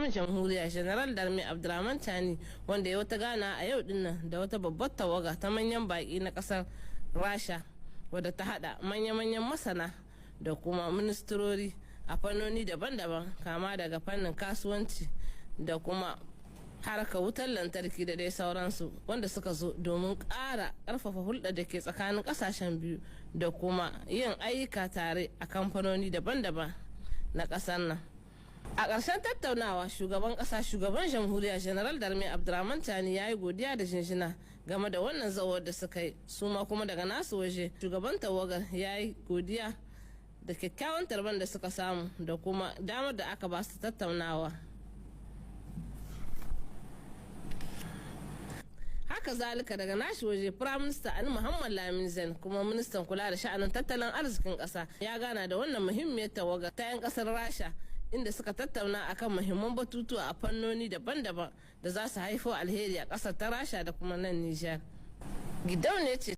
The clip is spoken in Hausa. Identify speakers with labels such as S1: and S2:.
S1: shugaban jamhuriya General Darmi Abdurrahman Tani, wanda ya wata gana a yau dinnan da wata babbar tawaga ta manyan baki na kasar Rasha, wadda ta hada manya-manyan masana da kuma ministrori a fannoni daban-daban, kama daga fannin kasuwanci da kuma harkar wutar lantarki da dai sauransu, wanda suka zo domin ƙara ƙarfafa hulɗar da ke tsakanin ƙasashen biyu da kuma yin ayyuka tare a kamfanoni daban-daban na ƙasar nan. A ƙarshen tattaunawa, shugaban ƙasa shugaban jamhuriya General Darmi Abdurrahman Tani ya yi godiya da jinjina game da wannan zawar da suka yi, su ma kuma daga nasu waje shugaban tawagar ya yi godiya da kyakkyawan tarban da suka samu da kuma damar da aka ba su tattaunawa. Haka zalika daga nashi waje Prime Minister Ali Muhammad Lamin Zain, kuma ministan kula da sha'anin tattalin arzikin ƙasa, ya gana da wannan muhimmiyar tawaga ta 'yan ƙasar Rasha, inda suka tattauna akan muhimman batutuwa a fannoni daban-daban da za su haifo alheri a ƙasar ta Rasha da kuma nan Nijar. Gidauniya ce